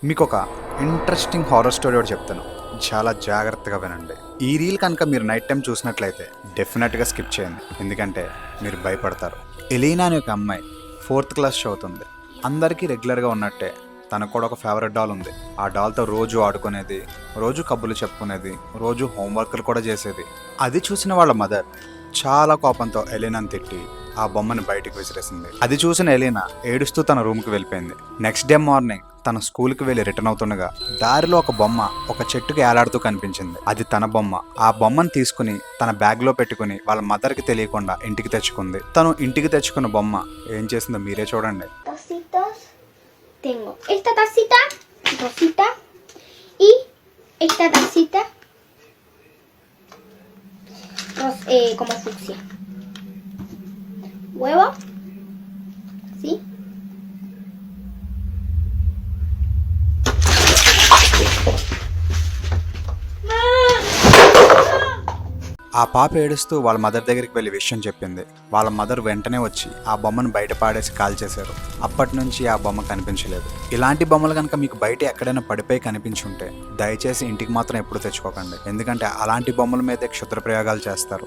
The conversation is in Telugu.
మీకు ఒక ఇంట్రెస్టింగ్ హారర్ స్టోరీ ఒకటి చెప్తాను. చాలా జాగ్రత్తగా వినండి. ఈ రీల్ కనుక మీరు నైట్ టైం చూసినట్లయితే డెఫినెట్గా స్కిప్ చేయండి, ఎందుకంటే మీరు భయపడతారు. ఎలీనా అనే ఒక అమ్మాయి 4th క్లాస్ చదువుతుంది. అందరికీ రెగ్యులర్గా ఉన్నట్టే తనకు కూడా ఒక ఫేవరెట్ డాల్ ఉంది. ఆ డాల్తో రోజు ఆడుకునేది, రోజు కబుర్లు చెప్పుకునేది, రోజు హోంవర్క్లు కూడా చేసేది. అది చూసిన వాళ్ళ మదర్ చాలా కోపంతో ఎలీనాని తిట్టి ఆ బొమ్మని బయటికి విసిరేసింది. అది చూసిన ఎలీనా ఏడుస్తూ తన రూమ్కి వెళ్ళిపోయింది. నెక్స్ట్ డే మార్నింగ్ తన స్కూల్కి వెళ్ళి రిటర్న్ అవుతుండగా దారిలో ఒక బొమ్మ ఒక చెట్టుకి ఏలాడుతూ కనిపించింది. అది తన బొమ్మ. ఆ బొమ్మను తీసుకుని తన బ్యాగ్లో పెట్టుకుని వాళ్ళ మదర్కి తెలియకుండా ఇంటికి తెచ్చుకుంది. తను ఇంటికి తెచ్చుకున్న బొమ్మ ఏం చేసిందో మీరే చూడండి. Tacitas. Tengo esta tacita rosita y esta tacita como fucsia. Huevo, ¿sí? ఆ పాప ఏడుస్తూ వాళ్ళ మదర్ దగ్గరికి వెళ్ళి విషయం చెప్పింది. వాళ్ళ మదర్ వెంటనే వచ్చి ఆ బొమ్మను బయట పాడేసి కాల్చేశారు. అప్పటి నుంచి ఆ బొమ్మ కనిపించలేదు. ఇలాంటి బొమ్మలు కనుక మీకు బయట ఎక్కడైనా పడిపోయి కనిపించుంటే దయచేసి ఇంటికి మాత్రం ఎప్పుడు తెచ్చుకోకండి, ఎందుకంటే అలాంటి బొమ్మల మీదే క్షుద్ర ప్రయోగాలు చేస్తారు.